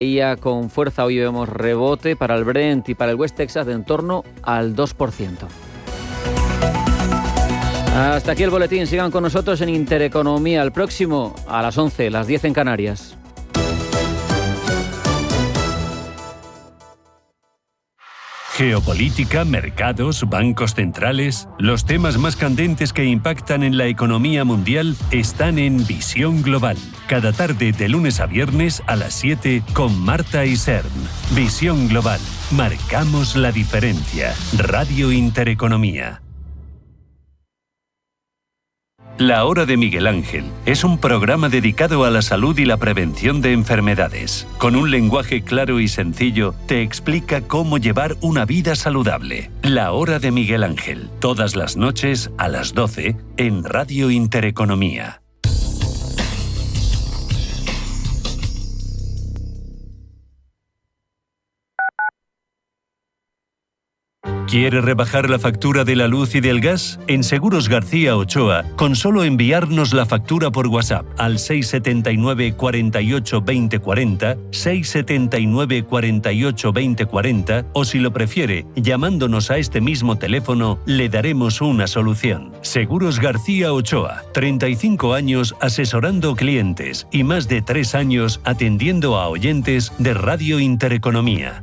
Ya con fuerza hoy vemos rebote para el Brent y para el West Texas de en torno al 2%. Hasta aquí el boletín. Sigan con nosotros en Intereconomía. El próximo a las 11, las 10 en Canarias. Geopolítica, mercados, bancos centrales. Los temas más candentes que impactan en la economía mundial están en Visión Global. Cada tarde de lunes a viernes a las 7 con Marta Isern. Visión Global. Marcamos la diferencia. Radio Intereconomía. La Hora de Miguel Ángel es un programa dedicado a la salud y la prevención de enfermedades. Con un lenguaje claro y sencillo, te explica cómo llevar una vida saludable. La Hora de Miguel Ángel, todas las noches a las 12 en Radio Intereconomía. ¿Quiere rebajar la factura de la luz y del gas? En Seguros García Ochoa, con solo enviarnos la factura por WhatsApp al 679 48 20 40, 679 48 20 40, o si lo prefiere, llamándonos a este mismo teléfono, le daremos una solución. Seguros García Ochoa, 35 años asesorando clientes y más de 3 años atendiendo a oyentes de Radio Intereconomía.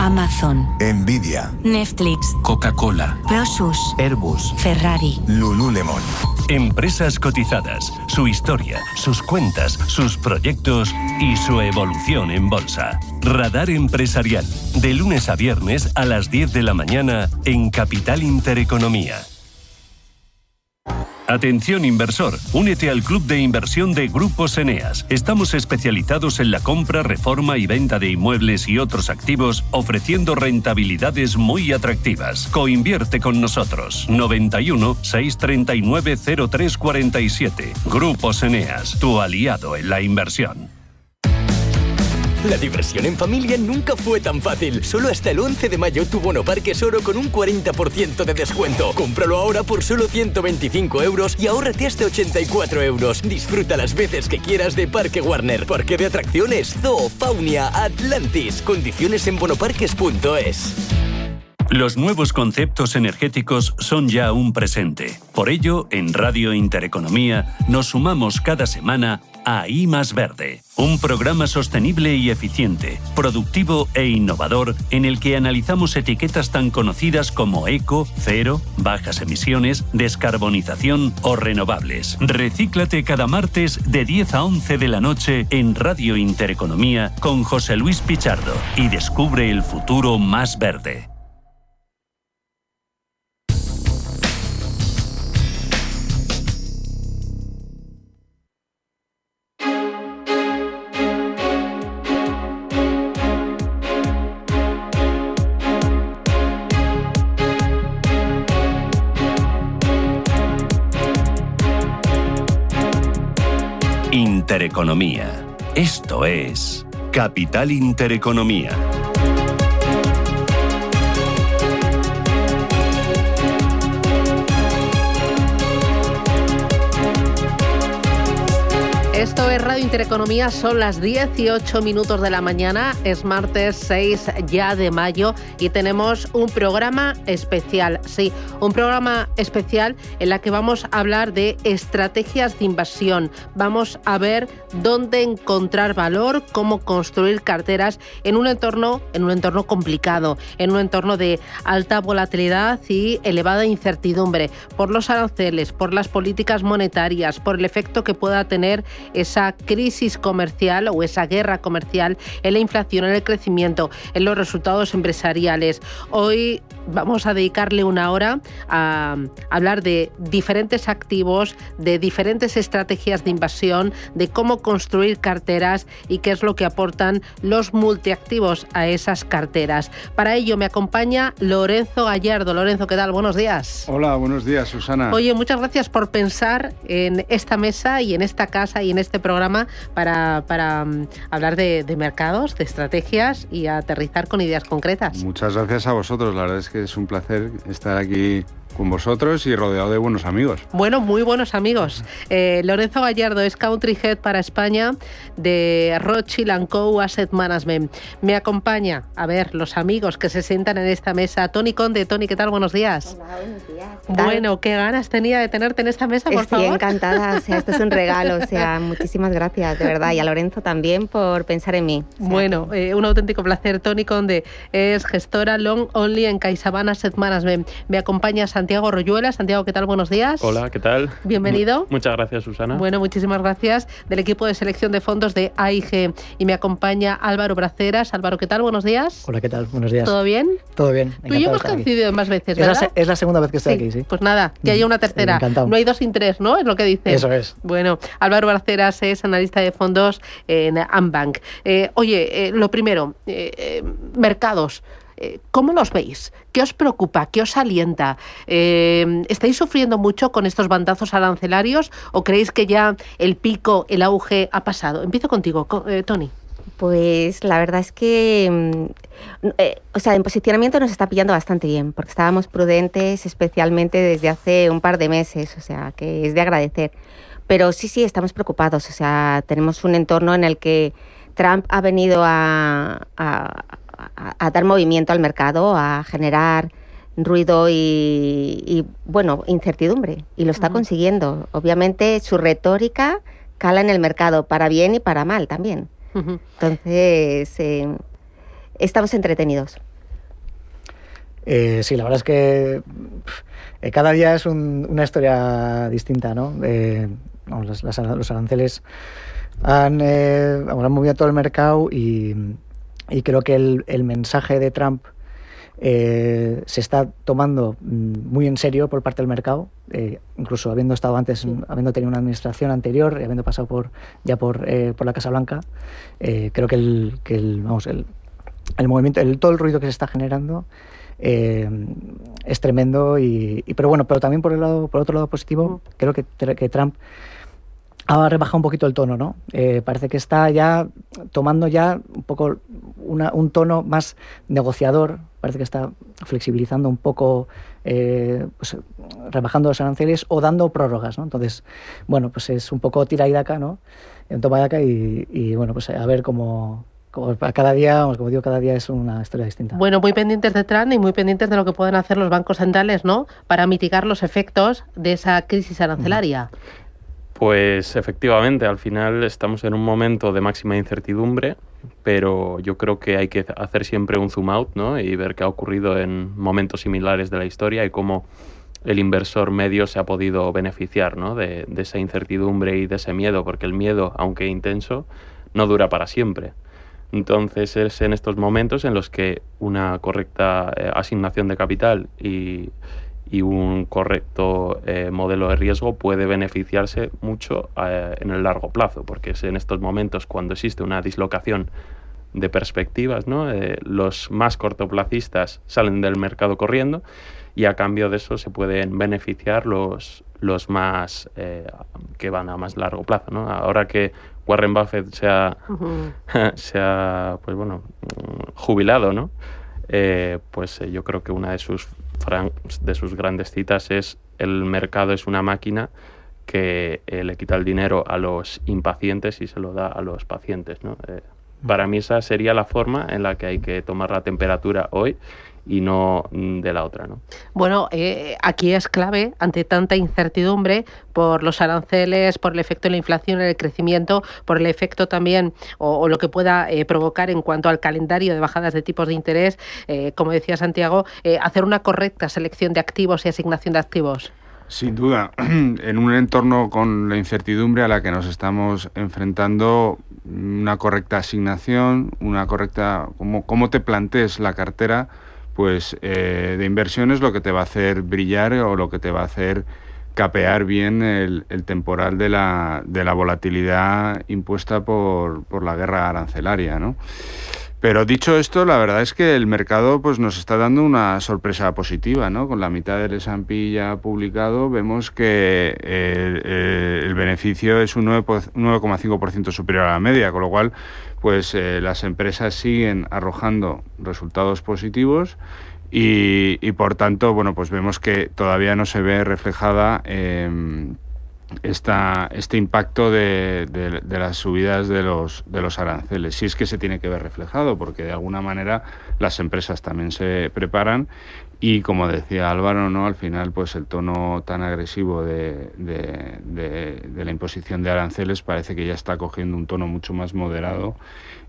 Amazon, Nvidia, Netflix, Coca-Cola, Prosus, Airbus, Ferrari, Lululemon. Empresas cotizadas, su historia, sus cuentas, sus proyectos y su evolución en bolsa. Radar Empresarial, de lunes a viernes a las 10 de la mañana en Capital Intereconomía. Atención inversor, únete al club de inversión de Grupos Eneas. Estamos especializados en la compra, reforma y venta de inmuebles y otros activos, ofreciendo rentabilidades muy atractivas. Coinvierte con nosotros. 91 639 0347. Grupos Eneas, tu aliado en la inversión. La diversión en familia nunca fue tan fácil. Solo hasta el 11 de mayo tu bono Parques Oro con un 40% de descuento. Cómpralo ahora por solo 125 euros y ahórrate hasta 84 euros. Disfruta las veces que quieras de Parque Warner, Parque de Atracciones, Zoo, Faunia, Atlantis. Condiciones en bonoparques.es. Los nuevos conceptos energéticos son ya un presente. Por ello, en Radio Intereconomía nos sumamos cada semana a I Más Verde, un programa sostenible y eficiente, productivo e innovador en el que analizamos etiquetas tan conocidas como eco, cero, bajas emisiones, descarbonización o renovables. Recíclate cada martes de 10 a 11 de la noche en Radio Intereconomía con José Luis Pichardo y descubre el futuro más verde. Intereconomía. Esto es Capital Intereconomía. Esto es Radio Intereconomía, son las 18 minutos de la mañana, es martes 6 ya de mayo y tenemos un programa especial, sí, un programa especial en la que vamos a hablar de estrategias de inversión. Vamos a ver dónde encontrar valor, cómo construir carteras en un entorno complicado, en un entorno de alta volatilidad y elevada incertidumbre, por los aranceles, por las políticas monetarias, por el efecto que pueda tener esa crisis comercial o esa guerra comercial en la inflación, en el crecimiento, en los resultados empresariales. Hoy vamos a dedicarle una hora a hablar de diferentes activos, de diferentes estrategias de inversión, de cómo construir carteras y qué es lo que aportan los multiactivos a esas carteras. Para ello me acompaña Lorenzo Gallardo. Lorenzo, ¿qué tal? Buenos días. Hola, buenos días, Susana. Oye, muchas gracias por pensar en esta mesa y en esta casa y en este programa para hablar de mercados, de estrategias y aterrizar con ideas concretas. Muchas gracias a vosotros, la verdad es que es un placer estar aquí con vosotros y rodeado de buenos amigos. Bueno, muy buenos amigos. Lorenzo Gallardo es Country Head para España de Rothschild & Co Asset Management. Me acompaña, a ver, los amigos que se sientan en esta mesa. Tony Conde. Tony, ¿qué tal? Buenos días. Hola, buenos días. Bueno, qué ganas tenía de tenerte en esta mesa, por favor. Estoy encantada, o sea, esto es un regalo, o sea, muchísimas gracias, de verdad, y a Lorenzo también por pensar en mí. O sea, bueno, un auténtico placer. Tony Conde es gestora Long Only en CaixaBank Asset Management. Me acompaña Santiago Royuela. Santiago, ¿qué tal? Buenos días. Hola, ¿qué tal? Bienvenido. Muchas gracias, Susana. Bueno, muchísimas gracias, del equipo de selección de fondos de AIG. Y me acompaña Álvaro Braceras. Álvaro, ¿qué tal? Buenos días. Hola, ¿qué tal? Buenos días. ¿Todo bien? Todo bien. Tú y yo hemos coincidido más veces, ¿verdad? Es la segunda vez que estoy aquí, sí. Pues nada, que haya una tercera. Encantado. No hay dos sin tres, ¿no? Es lo que dicen. Eso es. Bueno, Álvaro Braceras es analista de fondos en Ambank. Lo primero, mercados. ¿Cómo los veis? ¿Qué os preocupa? ¿Qué os alienta? ¿Estáis sufriendo mucho con estos bandazos arancelarios o creéis que ya el pico, el auge ha pasado? Empiezo contigo, Tony. Pues la verdad es que, en posicionamiento nos está pillando bastante bien, porque estábamos prudentes, especialmente desde hace un par de meses, o sea, que es de agradecer. Pero sí, estamos preocupados, o sea, tenemos un entorno en el que Trump ha venido a dar movimiento al mercado, a generar ruido y incertidumbre, y lo está consiguiendo. Obviamente su retórica cala en el mercado, para bien y para mal también. Entonces, estamos entretenidos. Sí, la verdad es que cada día es una historia distinta, ¿no? Los aranceles han movido todo el mercado y creo que el mensaje de Trump se está tomando muy en serio por parte del mercado, incluso habiendo estado antes, habiendo tenido una administración anterior y habiendo pasado por la Casa Blanca. Creo que el movimiento, todo el ruido que se está generando es tremendo, pero también por otro lado positivo, creo que Trump ha rebajado un poquito el tono, ¿no? Parece que está ya tomando ya un poco un tono más negociador. Parece que está flexibilizando un poco, rebajando los aranceles o dando prórrogas, ¿no? Entonces, bueno, pues es un poco tira y daca, ¿no? En toma y daca y bueno, pues a ver cómo cada día, como digo, cada día es una historia distinta. Bueno, muy pendientes de Trump y muy pendientes de lo que pueden hacer los bancos centrales, ¿no? Para mitigar los efectos de esa crisis arancelaria. Pues efectivamente, al final estamos en un momento de máxima incertidumbre, pero yo creo que hay que hacer siempre un zoom out, ¿no? Y ver qué ha ocurrido en momentos similares de la historia y cómo el inversor medio se ha podido beneficiar, ¿no? de esa incertidumbre y de ese miedo, porque el miedo, aunque intenso, no dura para siempre. Entonces es en estos momentos en los que una correcta asignación de capital y un correcto modelo de riesgo puede beneficiarse mucho en el largo plazo, porque es en estos momentos cuando existe una dislocación de perspectivas, ¿no? Los más cortoplacistas salen del mercado corriendo y a cambio de eso se pueden beneficiar los más que van a más largo plazo, ¿no? Ahora que Warren Buffett se ha jubilado, ¿no? Yo creo que una de sus grandes citas es: el mercado es una máquina que le quita el dinero a los impacientes y se lo da a los pacientes, ¿no? Para mí esa sería la forma en la que hay que tomar la temperatura hoy y no de la otra, ¿no? Bueno, aquí es clave, ante tanta incertidumbre, por los aranceles, por el efecto de la inflación en el crecimiento, por el efecto también, o lo que pueda provocar en cuanto al calendario de bajadas de tipos de interés, como decía Santiago, hacer una correcta selección de activos y asignación de activos. Sin duda, en un entorno con la incertidumbre a la que nos estamos enfrentando, una correcta asignación, cómo te plantees la cartera, pues de inversión es lo que te va a hacer brillar o lo que te va a hacer capear bien el temporal de la volatilidad impuesta por la guerra arancelaria, ¿no? Pero dicho esto, la verdad es que el mercado pues nos está dando una sorpresa positiva, ¿no? Con la mitad del S&P ya publicado, vemos que el beneficio es un 9,5% superior a la media, con lo cual pues las empresas siguen arrojando resultados positivos y por tanto, bueno, pues vemos que todavía no se ve reflejada este impacto de las subidas de los aranceles. Sí es que se tiene que ver reflejado, porque de alguna manera las empresas también se preparan y, como decía Álvaro, ¿no?, al final pues el tono tan agresivo de la imposición de aranceles parece que ya está cogiendo un tono mucho más moderado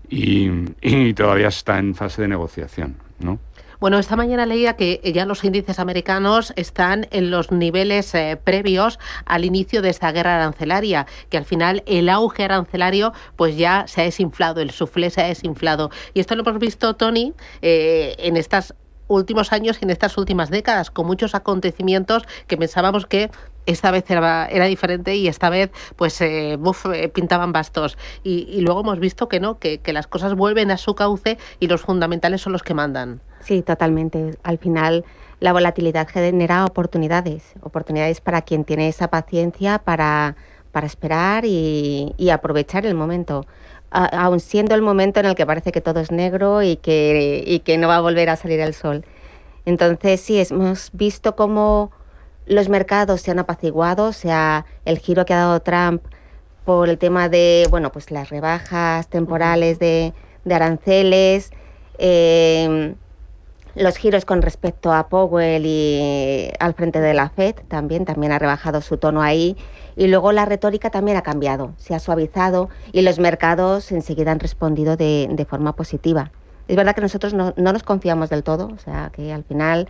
y todavía está en fase de negociación, ¿no? Bueno, esta mañana leía que ya los índices americanos están en los niveles previos al inicio de esta guerra arancelaria, que al final el auge arancelario pues ya se ha desinflado, el suflé se ha desinflado. Y esto lo hemos visto, Tony, en estos últimos años y en estas últimas décadas, con muchos acontecimientos que pensábamos que esta vez era diferente y esta vez pues pintaban bastos. Y luego hemos visto que no, que las cosas vuelven a su cauce y los fundamentales son los que mandan. Sí, totalmente. Al final la volatilidad genera oportunidades para quien tiene esa paciencia para esperar y aprovechar el momento. Aun siendo el momento en el que parece que todo es negro y que no va a volver a salir el sol. Entonces sí, hemos visto cómo los mercados se han apaciguado, o sea, el giro que ha dado Trump por el tema de, bueno, pues las rebajas temporales de aranceles, los giros con respecto a Powell y al frente de la Fed también ha rebajado su tono ahí, y luego la retórica también ha cambiado, se ha suavizado y los mercados enseguida han respondido de forma positiva. Es verdad que nosotros no nos confiamos del todo, o sea, que al final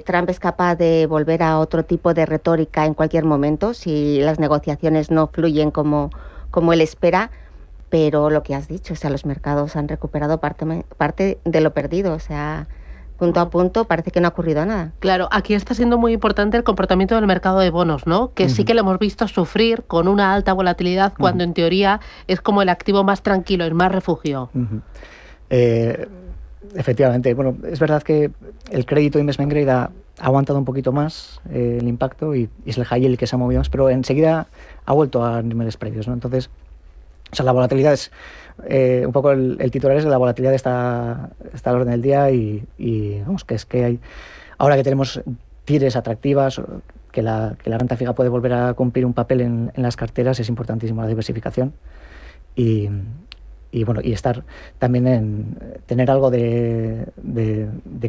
Trump es capaz de volver a otro tipo de retórica en cualquier momento si las negociaciones no fluyen como él espera, pero lo que has dicho, o sea, los mercados han recuperado parte de lo perdido, o sea, punto a punto parece que no ha ocurrido nada. Claro, aquí está siendo muy importante el comportamiento del mercado de bonos, ¿no? Que sí que lo hemos visto sufrir con una alta volatilidad cuando en teoría es como el activo más tranquilo, el más refugio. Efectivamente, bueno, es verdad que el crédito investment grade ha aguantado un poquito más el impacto y es el high yield que se ha movido más, pero enseguida ha vuelto a niveles previos, ¿no? Entonces, o sea, la volatilidad es un poco el titular es que la volatilidad está al orden del día y vamos, que es que hay, ahora que tenemos tires atractivas, que la renta fija puede volver a cumplir un papel en las carteras, es importantísima la diversificación y bueno, y estar también en tener algo de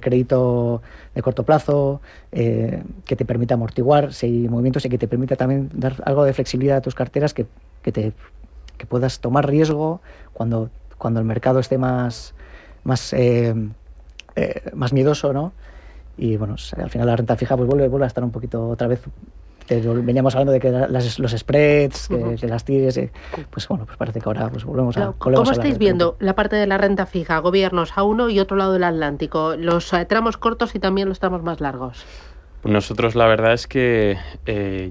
crédito de corto plazo que te permita amortiguar si hay movimientos y que te permita también dar algo de flexibilidad a tus carteras que puedas tomar riesgo cuando el mercado esté más miedoso, ¿no? Y bueno, al final la renta fija pues vuelve a estar un poquito otra vez. Veníamos hablando de que los spreads, que las tires, pues bueno, pues parece que ahora pues volvemos a... ¿Cómo estáis viendo la parte de la renta fija, gobiernos a uno y otro lado del Atlántico, los tramos cortos y también los tramos más largos? Nosotros la verdad es que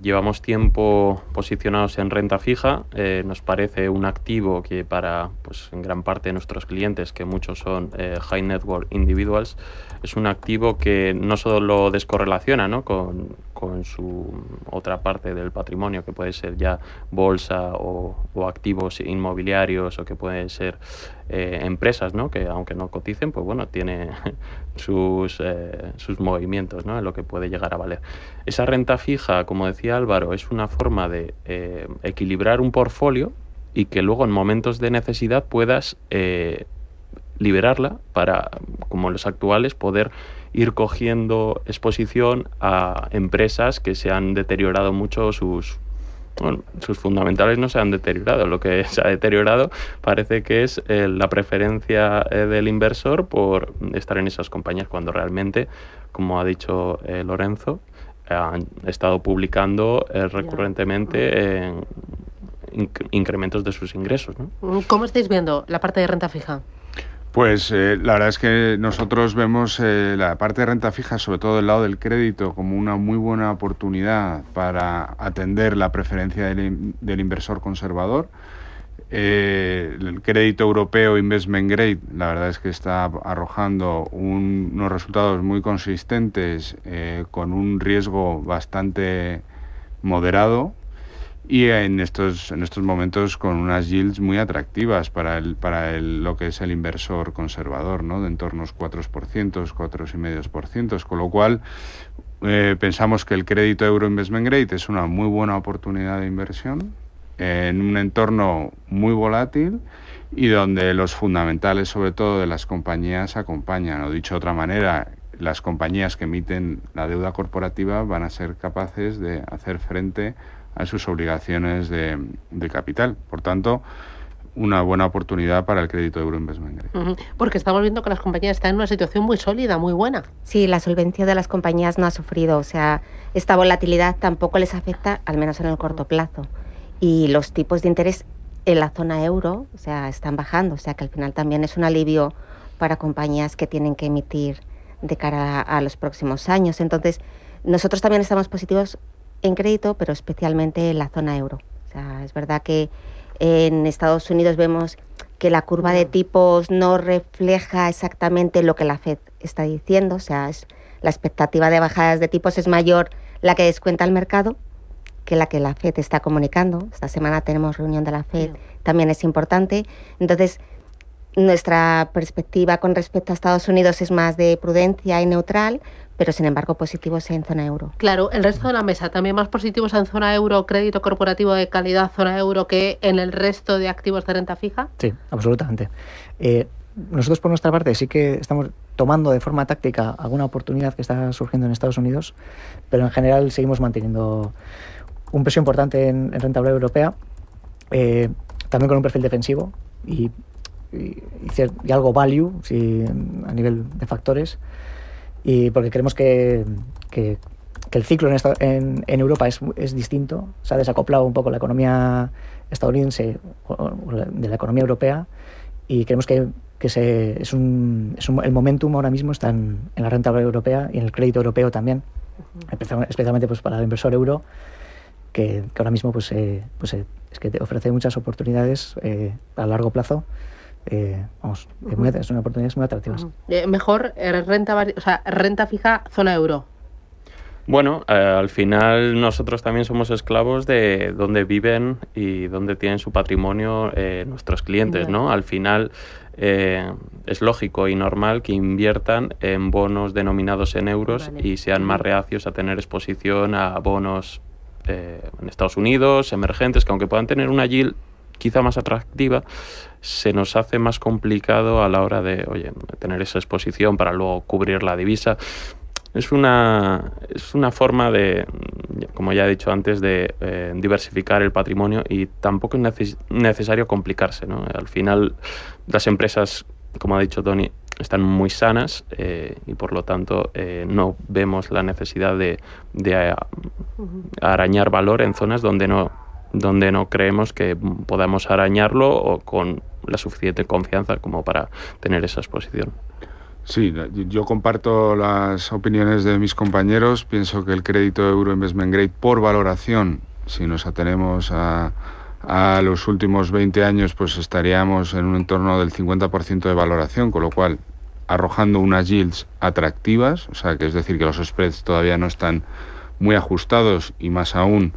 llevamos tiempo posicionados en renta fija. Nos parece un activo que para pues en gran parte de nuestros clientes, que muchos son high net worth individuals, es un activo que no solo lo descorrelaciona, ¿no?, con su otra parte del patrimonio, que puede ser ya bolsa o activos inmobiliarios, o que pueden ser empresas, ¿no?, que aunque no coticen, pues bueno, tiene sus movimientos, ¿no?, en lo que puede llegar a valer. Esa renta fija, como decía Álvaro, es una forma de equilibrar un portfolio y que luego en momentos de necesidad puedas liberarla para, como los actuales, poder ir cogiendo exposición a empresas que se han deteriorado mucho sus fundamentales. No se han deteriorado, lo que se ha deteriorado parece que es la preferencia del inversor por estar en esas compañías, cuando realmente, como ha dicho Lorenzo, han estado publicando recurrentemente incrementos de sus ingresos, ¿no? ¿Cómo estáis viendo la parte de renta fija? Pues la verdad es que nosotros vemos la parte de renta fija, sobre todo del lado del crédito, como una muy buena oportunidad para atender la preferencia del inversor conservador. El crédito europeo investment grade, la verdad es que está arrojando unos resultados muy consistentes, con un riesgo bastante moderado. y en estos momentos con unas yields muy atractivas para lo que es el inversor conservador, ¿no? De en torno a unos 4%, 4,5%, con lo cual pensamos que el crédito Euro Investment Grade es una muy buena oportunidad de inversión en un entorno muy volátil y donde los fundamentales, sobre todo de las compañías, acompañan. O dicho de otra manera, las compañías que emiten la deuda corporativa van a ser capaces de hacer frente a sus obligaciones de capital. Por tanto, una buena oportunidad para el crédito Euro Investment Grade. Porque estamos viendo que las compañías están en una situación muy sólida, muy buena. Sí, la solvencia de las compañías no ha sufrido, o sea, esta volatilidad tampoco les afecta, al menos en el corto plazo. Y los tipos de interés en la zona euro, o sea, están bajando, o sea, que al final también es un alivio para compañías que tienen que emitir de cara a los próximos años. Entonces, nosotros también estamos positivos en crédito, pero especialmente en la zona euro. O sea, es verdad que en Estados Unidos vemos que la curva de tipos no refleja exactamente lo que la Fed está diciendo, o sea, la expectativa de bajadas de tipos es mayor la que descuenta el mercado que la Fed está comunicando. Esta semana tenemos reunión de la Fed, también es importante. Entonces, nuestra perspectiva con respecto a Estados Unidos es más de prudencia y neutral, pero sin embargo positivos en zona euro. Claro, el resto de la mesa también más positivos en zona euro, crédito corporativo de calidad zona euro que en el resto de activos de renta fija. Sí, absolutamente. Nosotros por nuestra parte sí que estamos tomando de forma táctica alguna oportunidad que está surgiendo en Estados Unidos, pero en general seguimos manteniendo un peso importante en renta variable europea, también con un perfil defensivo y algo value a nivel de factores, y porque creemos que el ciclo en Europa es distinto, se ha desacoplado un poco la economía estadounidense de la economía europea, y creemos que el momentum ahora mismo está en la renta variable europea y en el crédito europeo también, especialmente pues para el inversor euro, que ahora mismo es que te ofrece muchas oportunidades a largo plazo. Son oportunidades muy atractivas. Mejor renta fija zona euro. Bueno, al final nosotros también somos esclavos de dónde viven y dónde tienen su patrimonio nuestros clientes, ¿no? Al final es lógico y normal que inviertan en bonos denominados en euros y sean más reacios a tener exposición a bonos en Estados Unidos, emergentes, que aunque puedan tener una yield quizá más atractiva, se nos hace más complicado a la hora de tener esa exposición para luego cubrir la divisa. Es una forma de, como ya he dicho antes, de diversificar el patrimonio, y tampoco es necesario complicarse, ¿no? Al final las empresas, como ha dicho Tony, están muy sanas y por lo tanto no vemos la necesidad de arañar valor en zonas donde no creemos que podamos arañarlo o con la suficiente confianza como para tener esa exposición. Sí, yo comparto las opiniones de mis compañeros. Pienso que el crédito Euro Investment Grade, por valoración, si nos atenemos a los últimos 20 años, pues estaríamos en un entorno del 50% de valoración, con lo cual arrojando unas yields atractivas, o sea, que es decir, que los spreads todavía no están muy ajustados, y más aún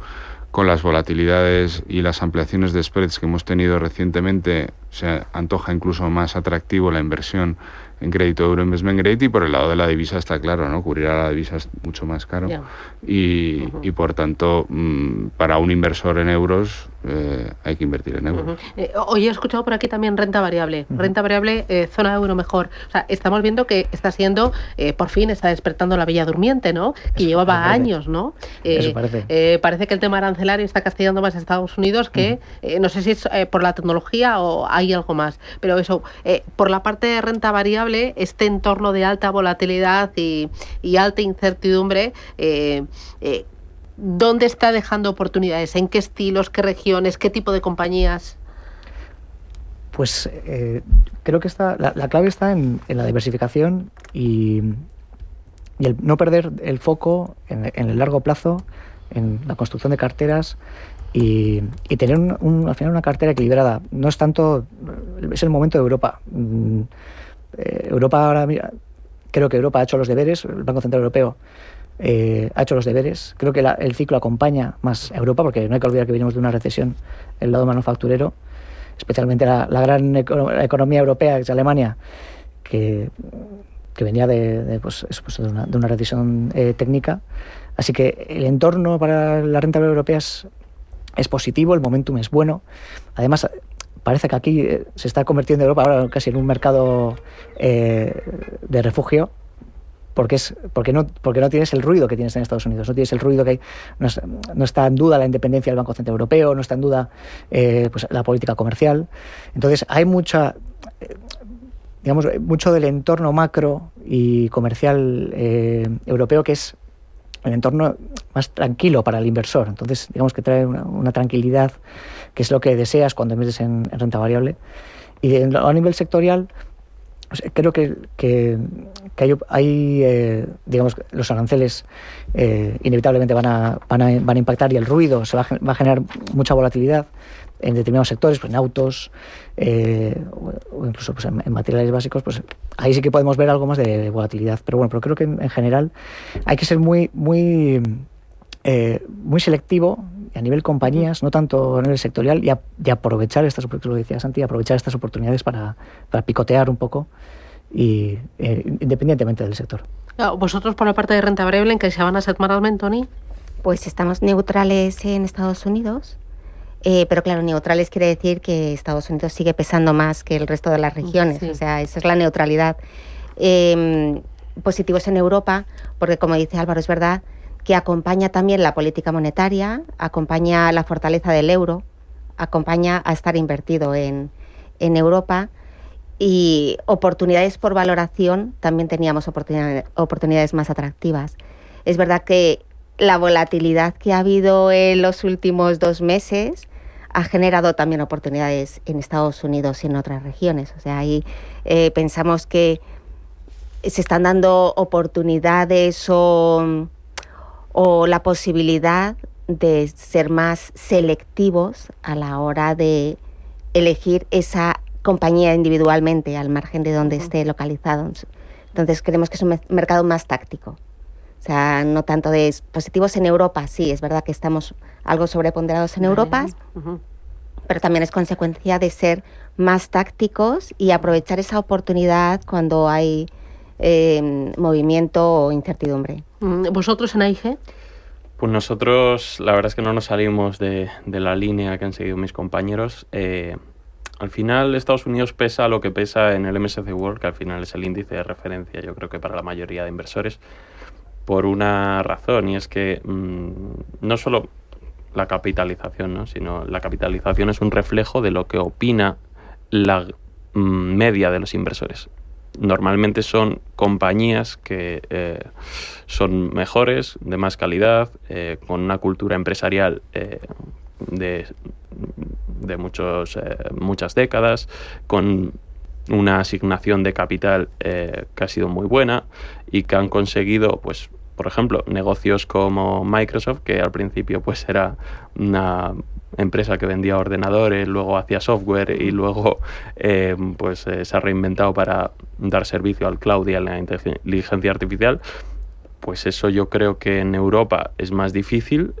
con las volatilidades y las ampliaciones de spreads que hemos tenido recientemente, se antoja incluso más atractivo la inversión en crédito Euro Investment Grade. Y por el lado de la divisa está claro, ¿no? Cubrir a la divisa es mucho más caro. Y por tanto, para un inversor en euros hay que invertir en euros. Hoy he escuchado por aquí también renta variable. Renta variable, zona euro mejor. O sea, estamos viendo que está siendo, por fin está despertando la bella durmiente, ¿no? Que llevaba años, ¿no? Eso parece. Parece que el tema arancelario está castigando más a Estados Unidos que, no sé si es por la tecnología o hay algo más, pero eso, por la parte de renta variable, este entorno de alta volatilidad y alta incertidumbre, ¿dónde está dejando oportunidades? ¿En qué estilos, qué regiones, qué tipo de compañías? Pues creo que la clave está en la diversificación y el no perder el foco en el largo plazo, en la construcción de carteras y tener al final una cartera equilibrada. No es tanto, es el momento de Europa. Europa ahora, creo que Europa ha hecho los deberes, el Banco Central Europeo ha hecho los deberes. Creo que el ciclo acompaña más a Europa, porque no hay que olvidar que venimos de una recesión en el lado manufacturero, especialmente la gran economía europea, que es Alemania, que venía de una recesión técnica. Así que el entorno para la renta variable europea es positivo, el momentum es bueno. Además, parece que aquí se está convirtiendo Europa ahora casi en un mercado de refugio, porque no tienes el ruido que tienes en Estados Unidos, no tienes el ruido que hay, no está en duda la independencia del Banco Central Europeo, no está en duda la política comercial. Entonces hay mucho del entorno macro y comercial europeo que es el entorno más tranquilo para el inversor. Entonces, digamos que trae una tranquilidad, que es lo que deseas cuando inviertes en renta variable. Y a nivel sectorial, creo que hay digamos, los aranceles inevitablemente van a impactar, y el ruido va a generar mucha volatilidad en determinados sectores, pues en autos o incluso pues en materiales básicos. Pues ahí sí que podemos ver algo más de volatilidad. Pero creo que en general hay que ser muy selectivo a nivel compañías, no tanto a nivel sectorial, y aprovechar estas oportunidades para picotear un poco, y independientemente del sector. ¿Vosotros por la parte de renta variable en qué se van a set Management, Toni? Pues estamos neutrales en Estados Unidos, pero claro, neutrales quiere decir que Estados Unidos sigue pesando más que el resto de las regiones, sí. O sea, esa es la neutralidad. Positivos en Europa, porque como dice Álvaro, es verdad que acompaña también la política monetaria, acompaña la fortaleza del euro, acompaña a estar invertido en Europa, y oportunidades por valoración, también teníamos oportunidades más atractivas. Es verdad que la volatilidad que ha habido en los últimos 2 meses ha generado también oportunidades en Estados Unidos y en otras regiones. O sea, ahí pensamos que se están dando oportunidades o la posibilidad de ser más selectivos a la hora de elegir esa compañía individualmente al margen de donde esté localizado. Entonces creemos que es un mercado más táctico. O sea, no tanto de positivos en Europa, sí, es verdad que estamos algo sobreponderados en Europa, pero también es consecuencia de ser más tácticos y aprovechar esa oportunidad cuando hay movimiento o incertidumbre. ¿Vosotros en AIG? Pues nosotros, la verdad es que no nos salimos de la línea que han seguido mis compañeros. Al final, Estados Unidos pesa lo que pesa en el MSCI World, que al final es el índice de referencia, yo creo que para la mayoría de inversores, por una razón, y es que no solo la capitalización, ¿no? Sino la capitalización es un reflejo de lo que opina la media de los inversores. Normalmente son compañías que son mejores, de más calidad, con una cultura empresarial de muchas décadas, con una asignación de capital que ha sido muy buena y que han conseguido, pues, por ejemplo, negocios como Microsoft, que al principio pues era una empresa que vendía ordenadores, luego hacía software y luego se ha reinventado para dar servicio al cloud y a la inteligencia artificial. Pues eso yo creo que en Europa es más difícil,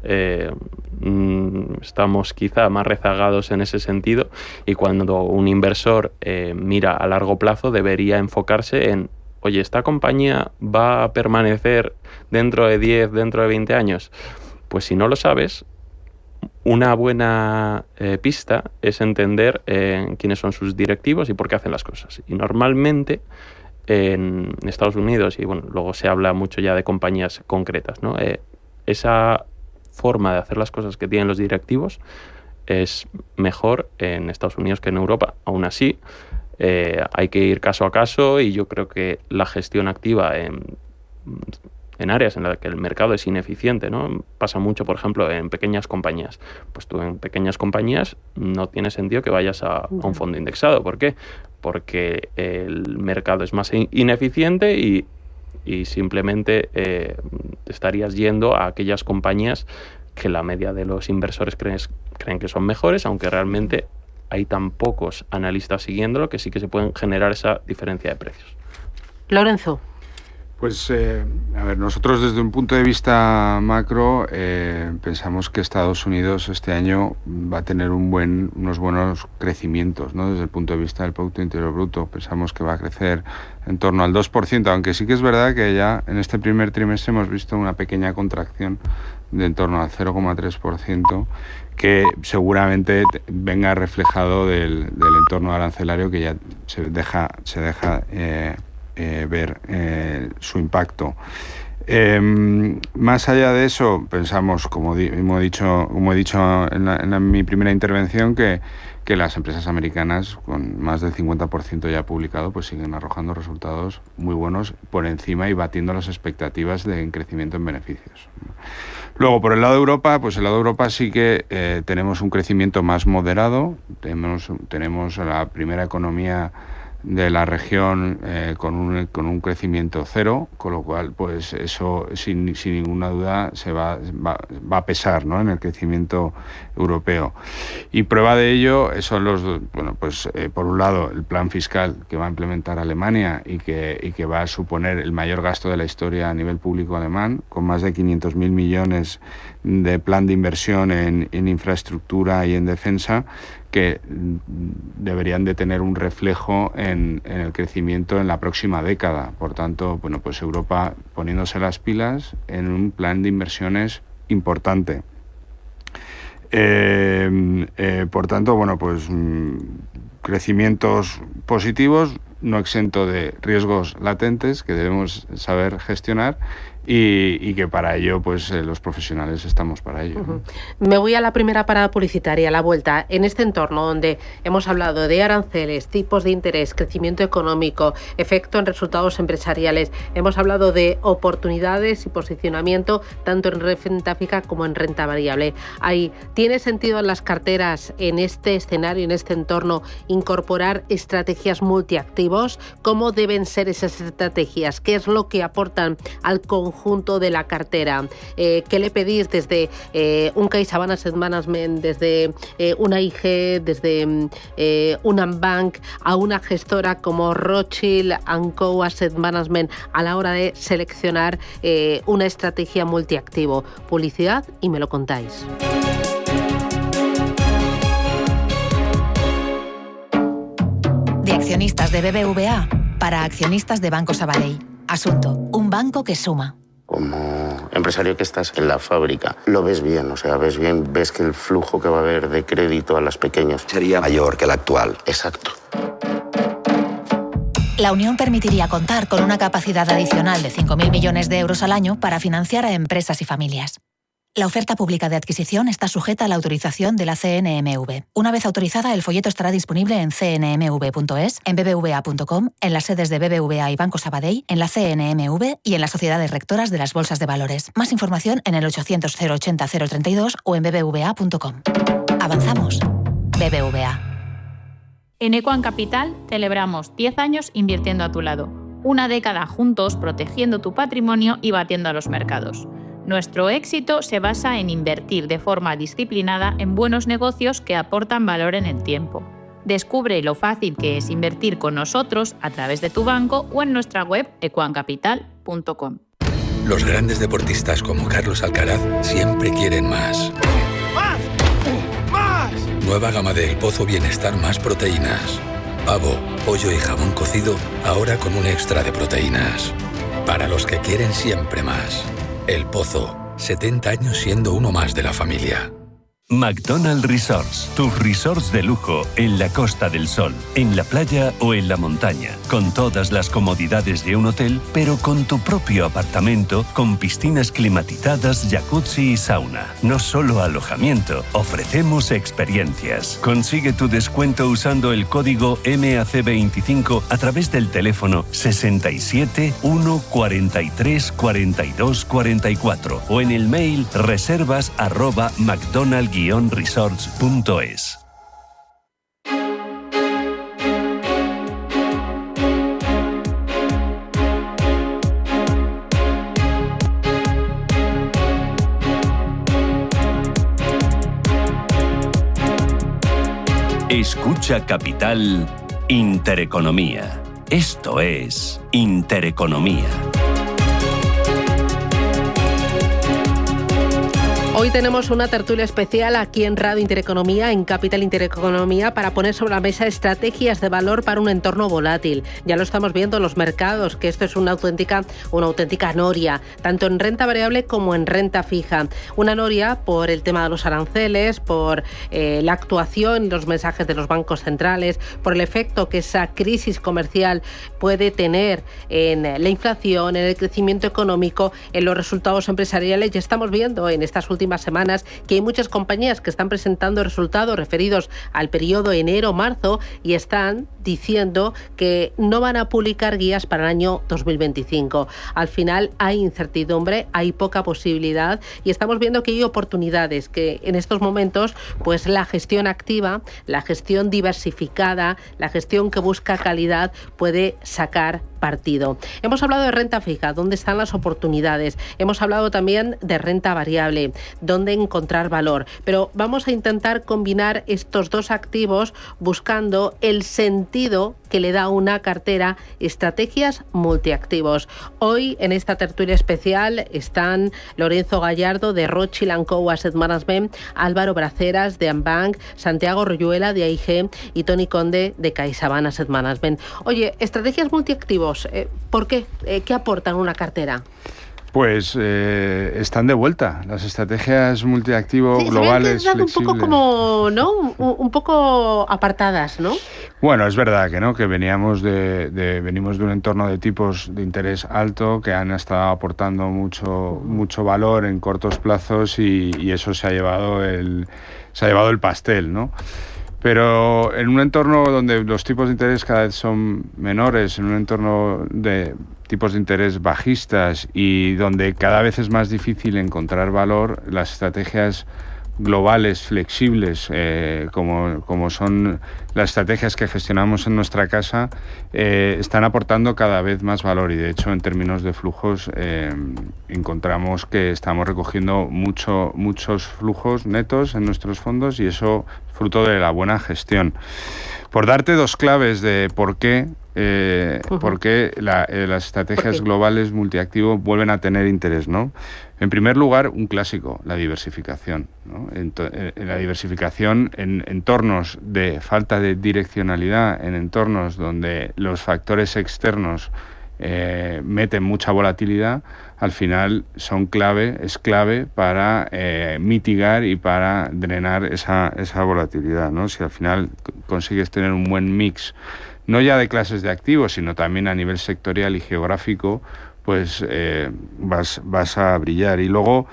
estamos quizá más rezagados en ese sentido, y cuando un inversor mira a largo plazo debería enfocarse en, oye, ¿esta compañía va a permanecer dentro de 10, dentro de 20 años? Pues si no lo sabes, una buena pista es entender quiénes son sus directivos y por qué hacen las cosas. Y normalmente en Estados Unidos, y bueno, luego se habla mucho ya de compañías concretas, ¿no? Esa forma de hacer las cosas que tienen los directivos es mejor en Estados Unidos que en Europa. Aún así, hay que ir caso a caso, y yo creo que la gestión activa en áreas en las que el mercado es ineficiente, ¿no? Pasa mucho, por ejemplo, en pequeñas compañías. Pues tú en pequeñas compañías no tiene sentido que vayas a un fondo indexado. ¿Por qué? Porque el mercado es más ineficiente y simplemente estarías yendo a aquellas compañías que la media de los inversores creen que son mejores, aunque realmente hay tan pocos analistas siguiéndolo que sí que se pueden generar esa diferencia de precios. Lorenzo. Pues, a ver, nosotros desde un punto de vista macro pensamos que Estados Unidos este año va a tener unos buenos crecimientos, ¿no? Desde el punto de vista del Producto Interior Bruto. Pensamos que va a crecer en torno al 2%, aunque sí que es verdad que ya en este primer trimestre hemos visto una pequeña contracción de en torno al 0,3%, que seguramente venga reflejado del entorno arancelario, que ya se deja ver su impacto. Más allá de eso, pensamos, como he dicho en mi primera intervención, que las empresas americanas, con más del 50% ya publicado, pues siguen arrojando resultados muy buenos por encima y batiendo las expectativas de crecimiento en beneficios. Luego, por el lado de Europa, pues el lado de Europa sí que tenemos un crecimiento más moderado. Tenemos la primera economía de la región con un crecimiento cero, con lo cual pues eso sin ninguna duda se va a pesar, ¿no?, en el crecimiento europeo. Y prueba de ello son por un lado el plan fiscal que va a implementar Alemania y que va a suponer el mayor gasto de la historia a nivel público alemán, con más de 500.000 millones de plan de inversión en infraestructura y en defensa, que deberían de tener un reflejo en el crecimiento en la próxima década. Por tanto, pues Europa poniéndose las pilas en un plan de inversiones importante. Por tanto, crecimientos positivos, no exento de riesgos latentes que debemos saber gestionar, y que para ello pues los profesionales estamos para ello, ¿no? Me voy a la primera parada publicitaria, la vuelta. En este entorno donde hemos hablado de aranceles, tipos de interés, crecimiento económico, efecto en resultados empresariales, hemos hablado de oportunidades y posicionamiento tanto en renta fija como en renta variable. ¿Tiene sentido en las carteras, en este escenario, en este entorno, incorporar estrategias multiactivos? ¿Cómo deben ser esas estrategias? ¿Qué es lo que aportan al conjunto de la cartera? ¿Qué le pedís desde un CaixaBank Asset Management, desde una IG, desde un Ambank, a una gestora como Rothschild & Co Asset Management a la hora de seleccionar una estrategia multiactivo? Publicidad y me lo contáis. De accionistas de BBVA para accionistas de Banco Sabadell. Asunto: un banco que suma. Como empresario que estás en la fábrica, lo ves bien, ves que el flujo que va a haber de crédito a las pequeñas sería mayor que el actual. Exacto. La unión permitiría contar con una capacidad adicional de 5.000 millones de euros al año para financiar a empresas y familias. La oferta pública de adquisición está sujeta a la autorización de la CNMV. Una vez autorizada, el folleto estará disponible en cnmv.es, en bbva.com, en las sedes de BBVA y Banco Sabadell, en la CNMV y en las sociedades rectoras de las bolsas de valores. Más información en el 800 080 032 o en bbva.com. Avanzamos. BBVA. En Equam Capital celebramos 10 años invirtiendo a tu lado. Una década juntos protegiendo tu patrimonio y batiendo a los mercados. Nuestro éxito se basa en invertir de forma disciplinada en buenos negocios que aportan valor en el tiempo. Descubre lo fácil que es invertir con nosotros a través de tu banco o en nuestra web equamcapital.com. Los grandes deportistas como Carlos Alcaraz siempre quieren más. ¡Más! ¡Más! Nueva gama de El Pozo Bienestar más proteínas. Pavo, pollo y jamón cocido, ahora con un extra de proteínas. Para los que quieren siempre más. El Pozo, 70 años siendo uno más de la familia. McDonald's Resorts, tus resorts de lujo en la Costa del Sol, en la playa o en la montaña, con todas las comodidades de un hotel, pero con tu propio apartamento, con piscinas climatizadas, jacuzzi y sauna. No solo alojamiento, ofrecemos experiencias. Consigue tu descuento usando el código MAC25 a través del teléfono 67 1 43 42 44 o en el mail reservas@mcdonalds-resorts.es. Escucha Capital Intereconomía. Esto es Intereconomía. Hoy tenemos una tertulia especial aquí en Radio Intereconomía, en Capital Intereconomía, para poner sobre la mesa estrategias de valor para un entorno volátil. Ya lo estamos viendo en los mercados, que esto es una auténtica noria, tanto en renta variable como en renta fija. Una noria por el tema de los aranceles, por la actuación y los mensajes de los bancos centrales, por el efecto que esa crisis comercial puede tener en la inflación, en el crecimiento económico, en los resultados empresariales. Ya estamos viendo en estas últimas semanas que hay muchas compañías que están presentando resultados referidos al periodo enero-marzo y están diciendo que no van a publicar guías para el año 2025. Al final hay incertidumbre, hay poca posibilidad y estamos viendo que hay oportunidades, que en estos momentos pues la gestión activa, la gestión diversificada, la gestión que busca calidad puede sacar partido. Hemos hablado de renta fija, dónde están las oportunidades. Hemos hablado también de renta variable, dónde encontrar valor. Pero vamos a intentar combinar estos dos activos buscando el sentido que le da una cartera, estrategias multiactivos. Hoy en esta tertulia especial están Lorenzo Gallardo de Rothschild & Co Asset Management, Álvaro Braceras de Ambank, Santiago Royuela de AIG y Tony Conde de CaixaBank Asset Management. Oye, estrategias multiactivos, ¿por qué? ¿Qué aportan una cartera? Pues están de vuelta. Las estrategias multiactivo globales, flexibles. Un poco como, ¿no? Un poco apartadas, ¿no? Bueno, es verdad que no, que venimos de un entorno de tipos de interés alto que han estado aportando mucho valor en cortos plazos y eso se ha llevado el pastel, ¿no? Pero en un entorno donde los tipos de interés cada vez son menores, en un entorno de tipos de interés bajistas y donde cada vez es más difícil encontrar valor, las estrategias globales, flexibles, como son las estrategias que gestionamos en nuestra casa, están aportando cada vez más valor y de hecho en términos de flujos encontramos que estamos recogiendo muchos flujos netos en nuestros fondos y eso fruto de la buena gestión. Por darte dos claves de por qué las estrategias globales multiactivo vuelven a tener interés, ¿no? En primer lugar, un clásico, la diversificación, ¿no? La diversificación en entornos de falta de direccionalidad, en entornos donde los factores externos meten mucha volatilidad, al final es clave para mitigar y para drenar esa volatilidad, ¿no? Si al final consigues tener un buen mix, no ya de clases de activos, sino también a nivel sectorial y geográfico, pues vas a brillar. Y luego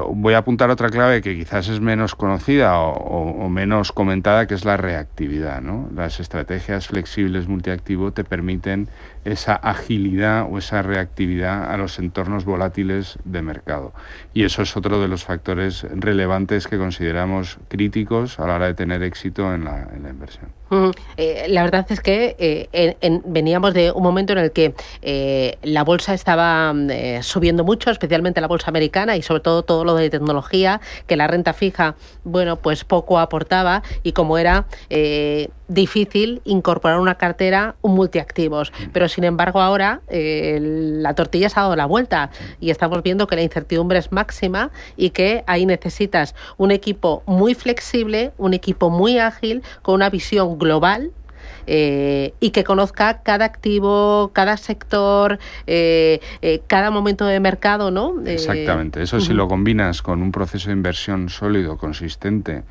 voy a apuntar otra clave que quizás es menos conocida o menos comentada, que es la reactividad, ¿no? Las estrategias flexibles multiactivo te permiten esa agilidad o esa reactividad a los entornos volátiles de mercado. Y eso es otro de los factores relevantes que consideramos críticos a la hora de tener éxito en la inversión. La verdad es que veníamos de un momento en el que la bolsa estaba subiendo mucho, especialmente la bolsa americana y sobre todo lo de tecnología, que la renta fija, bueno, pues poco aportaba y como era difícil incorporar una cartera, un multiactivos. Pero sin embargo ahora la tortilla se ha dado la vuelta y estamos viendo que la incertidumbre es máxima y que ahí necesitas un equipo muy flexible, un equipo muy ágil, con una visión global y que conozca cada activo, cada sector, cada momento de mercado, ¿no? Exactamente. Eso si lo combinas con un proceso de inversión sólido, consistente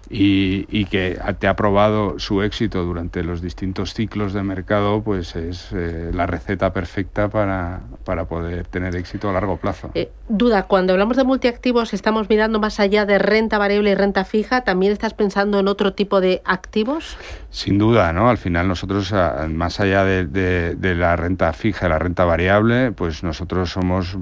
y que te ha probado su éxito durante los distintos ciclos de mercado, pues es la receta perfecta para poder tener éxito a largo plazo. Duda, cuando hablamos de multiactivos, ¿estamos mirando más allá de renta variable y renta fija? ¿También estás pensando en otro tipo de activos? Sin duda, ¿no? Al final nosotros, más allá de la renta fija y la renta variable, pues nosotros somos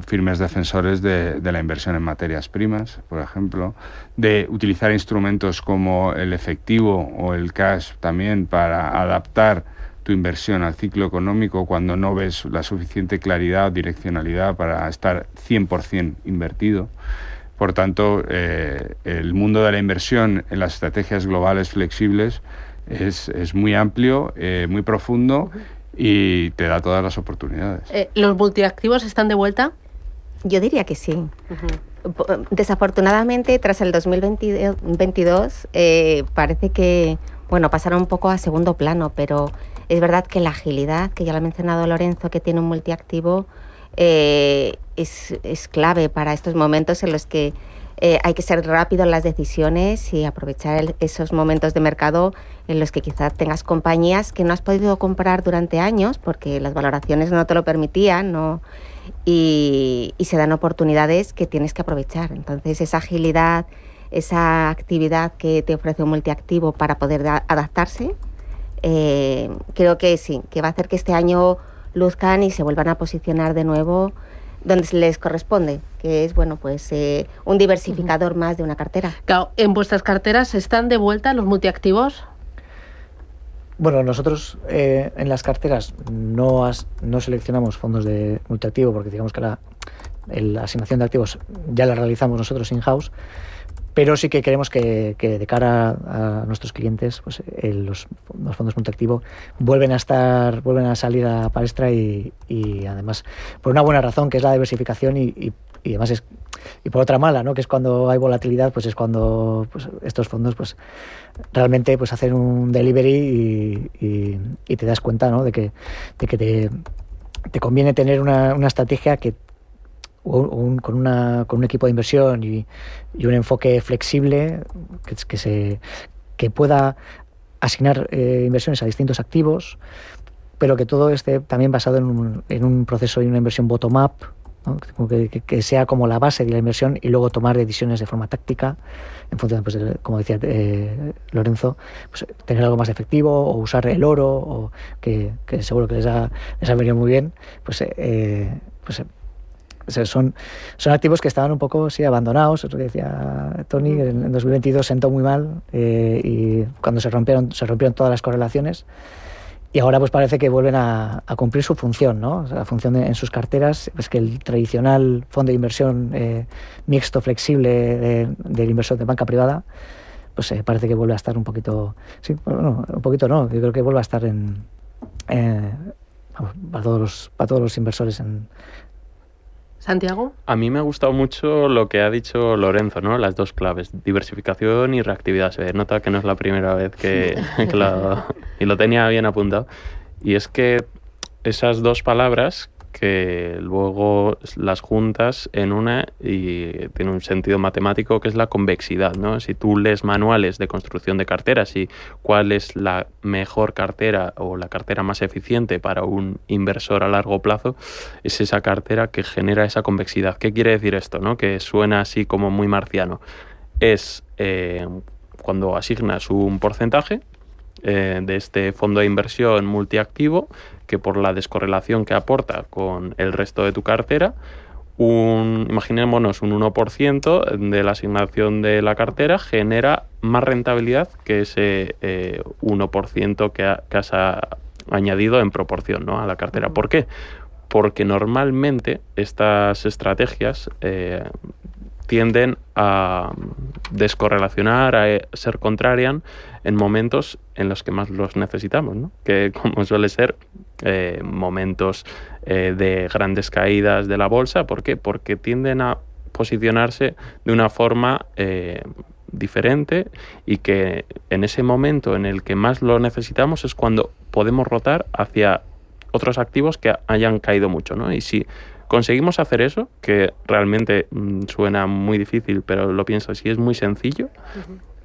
firmes defensores de la inversión en materias primas, por ejemplo, de utilizar instrumentos como el efectivo o el cash también para adaptar tu inversión al ciclo económico cuando no ves la suficiente claridad o direccionalidad para estar 100% invertido. Por tanto, el mundo de la inversión en las estrategias globales flexibles es muy amplio, muy profundo y te da todas las oportunidades. ¿Los multiactivos están de vuelta? Yo diría que sí. Desafortunadamente, tras el 2022, parece que, pasaron un poco a segundo plano, pero es verdad que la agilidad, que ya lo ha mencionado Lorenzo, que tiene un multiactivo, es clave para estos momentos en los que hay que ser rápido en las decisiones y aprovechar esos momentos de mercado en los que quizás tengas compañías que no has podido comprar durante años porque las valoraciones no te lo permitían, ¿no? Y se dan oportunidades que tienes que aprovechar. Entonces, esa agilidad, esa actividad que te ofrece un multiactivo para poder adaptarse, creo que sí, que va a hacer que este año luzcan y se vuelvan a posicionar de nuevo donde les corresponde, que es un diversificador más de una cartera. Claro, ¿en vuestras carteras están de vuelta los multiactivos? Bueno, nosotros en las carteras no seleccionamos fondos de multiactivo porque digamos que la asignación de activos ya la realizamos nosotros in-house, pero sí que queremos que de cara a nuestros clientes los fondos multiactivo vuelven a salir a la palestra y además por una buena razón, que es la diversificación y además y por otra mala, ¿no? Que es cuando hay volatilidad, es cuando estos fondos realmente hacen un delivery y te das cuenta, ¿no? de que te conviene tener una estrategia con un equipo de inversión y un enfoque flexible que pueda asignar inversiones a distintos activos, pero que todo esté también basado en un proceso y una inversión bottom-up, ¿no? Que sea como la base de la inversión y luego tomar decisiones de forma táctica en función, como decía Lorenzo, tener algo más efectivo o usar el oro, o que seguro que les ha venido muy bien, son activos que estaban un poco abandonados. Es lo que decía Tony, en 2022 sentó muy mal y cuando se rompieron todas las correlaciones, y ahora parece que vuelven a cumplir su función, ¿no? O sea, la función en sus carteras es que el tradicional fondo de inversión mixto, flexible del inversor de banca privada, parece que vuelve a estar un poquito, yo creo que vuelve a estar para todos los inversores ¿Santiago? A mí me ha gustado mucho lo que ha dicho Lorenzo, ¿no? Las dos claves, diversificación y reactividad. Se nota que no es la primera vez y lo tenía bien apuntado. Y es que esas dos palabras que luego las juntas en una y tiene un sentido matemático que es la convexidad, ¿no? Si tú lees manuales de construcción de carteras y cuál es la mejor cartera o la cartera más eficiente para un inversor a largo plazo, es esa cartera que genera esa convexidad. ¿Qué quiere decir esto, no? Que suena así como muy marciano. Es cuando asignas un porcentaje de este fondo de inversión multiactivo, que por la descorrelación que aporta con el resto de tu cartera, imaginémonos un 1% de la asignación de la cartera genera más rentabilidad que ese 1% que has añadido en proporción, ¿no? a la cartera. ¿Por qué? Porque normalmente estas estrategias tienden a descorrelacionar, a ser contrarian en momentos en los que más los necesitamos, ¿no? Que como suele ser momentos de grandes caídas de la bolsa. ¿Por qué? Porque tienden a posicionarse de una forma diferente y que en ese momento en el que más lo necesitamos es cuando podemos rotar hacia otros activos que hayan caído mucho, ¿no? Y si conseguimos hacer eso, que realmente suena muy difícil, pero lo pienso así, es muy sencillo,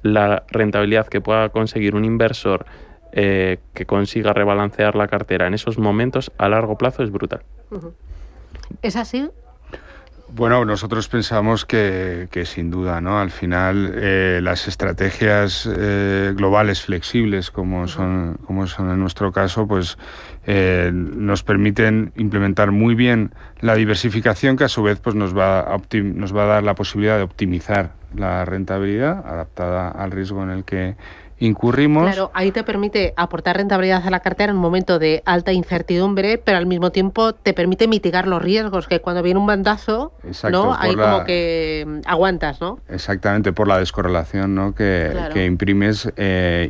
la rentabilidad que pueda conseguir un inversor que consiga rebalancear la cartera en esos momentos a largo plazo es brutal. ¿Es así? Bueno, nosotros pensamos que sin duda, ¿no? Al final las estrategias globales flexibles como son en nuestro caso, pues nos permiten implementar muy bien la diversificación, que a su vez pues nos va a dar la posibilidad de optimizar la rentabilidad adaptada al riesgo en el que incurrimos. Claro, ahí te permite aportar rentabilidad a la cartera en un momento de alta incertidumbre, pero al mismo tiempo te permite mitigar los riesgos, que cuando viene un bandazo, ¿no? Ahí como que aguantas, ¿no? Exactamente, por la descorrelación, ¿no? que imprimes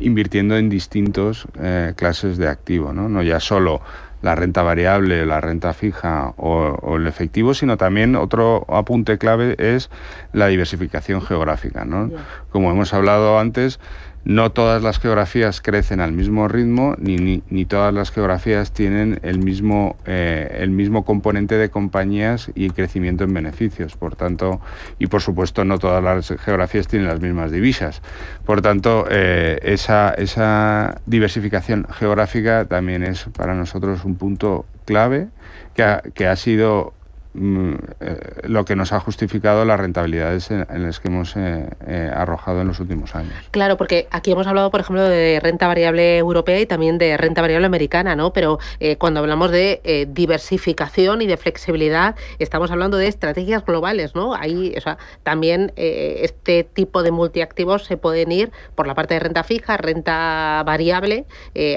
invirtiendo en distintos clases de activo, ¿no? No ya solo la renta variable, la renta fija o el efectivo, sino también otro apunte clave es la diversificación geográfica, ¿no? Como hemos hablado antes, no todas las geografías crecen al mismo ritmo, ni todas las geografías tienen el mismo componente de compañías y crecimiento en beneficios. Por tanto, y por supuesto, no todas las geografías tienen las mismas divisas. Por tanto, esa diversificación geográfica también es para nosotros un punto clave que ha sido lo que nos ha justificado las rentabilidades en las que hemos arrojado en los últimos años. Claro, porque aquí hemos hablado, por ejemplo, de renta variable europea y también de renta variable americana, ¿no? Pero cuando hablamos de diversificación y de flexibilidad, estamos hablando de estrategias globales, ¿no? Ahí, o sea, también este tipo de multiactivos se pueden ir por la parte de renta fija, renta variable,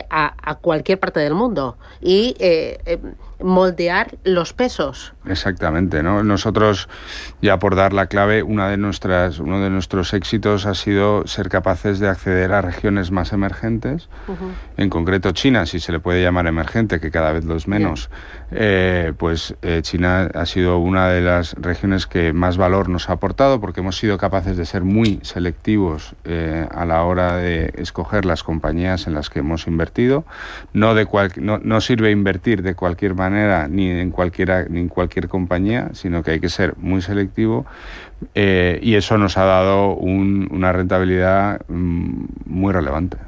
a cualquier parte del mundo y moldear los pesos. Exactamente, ¿no? Nosotros, ya por dar la clave, uno de nuestros éxitos ha sido ser capaces de acceder a regiones más emergentes, en concreto China, si se le puede llamar emergente, que cada vez lo es menos. China ha sido una de las regiones que más valor nos ha aportado, porque hemos sido capaces de ser muy selectivos a la hora de escoger las compañías en las que hemos invertido. No sirve invertir de cualquier manera ni en cualquier compañía, sino que hay que ser muy selectivo, y eso nos ha dado una rentabilidad muy relevante.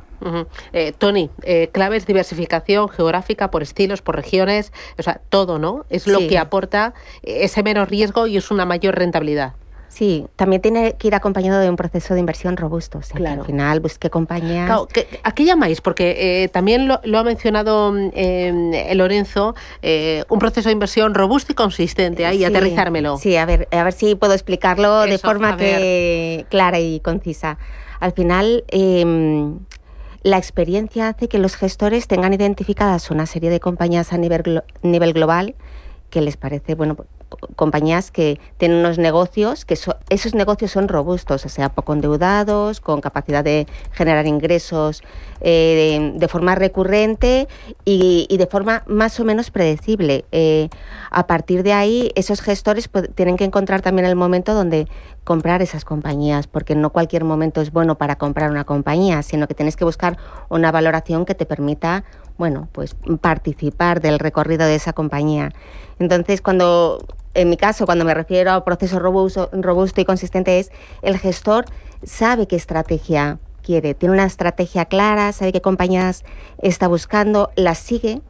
Tony, claves, diversificación geográfica por estilos, por regiones, o sea, todo, ¿no? Es lo que aporta ese menos riesgo y es una mayor rentabilidad. Sí, también tiene que ir acompañado de un proceso de inversión robusto. O sea, que al final busque compañías... Claro, ¿a qué llamáis? Porque también lo ha mencionado Lorenzo, un proceso de inversión robusto y consistente. Ahí, aterrizármelo. Sí, a ver si puedo explicarlo de forma clara y concisa. Al final, la experiencia hace que los gestores tengan identificadas una serie de compañías a nivel global que les parece, bueno, compañías que tienen unos negocios, esos negocios son robustos, o sea, poco endeudados, con capacidad de generar ingresos de forma recurrente y de forma más o menos predecible. A partir de ahí, esos gestores tienen que encontrar también el momento donde comprar esas compañías, porque no cualquier momento es bueno para comprar una compañía, sino que tienes que buscar una valoración que te permita, bueno, pues participar del recorrido de esa compañía. Entonces, en mi caso, cuando me refiero a proceso robusto y consistente, es el gestor sabe qué estrategia quiere, tiene una estrategia clara, sabe qué compañías está buscando, las sigue,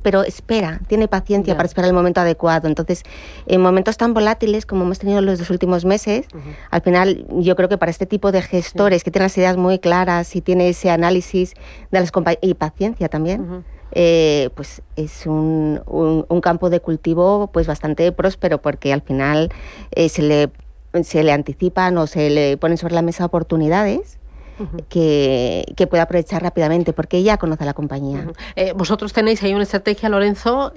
pero espera, tiene paciencia para esperar el momento adecuado. Entonces, en momentos tan volátiles como hemos tenido los 2 últimos meses, al final yo creo que para este tipo de gestores que tienen las ideas muy claras y tiene ese análisis de las compañías y paciencia también, pues es un campo de cultivo pues bastante próspero, porque al final se le anticipan o se le ponen sobre la mesa oportunidades que pueda aprovechar rápidamente, porque ya conoce la compañía. Vosotros tenéis ahí una estrategia, Lorenzo,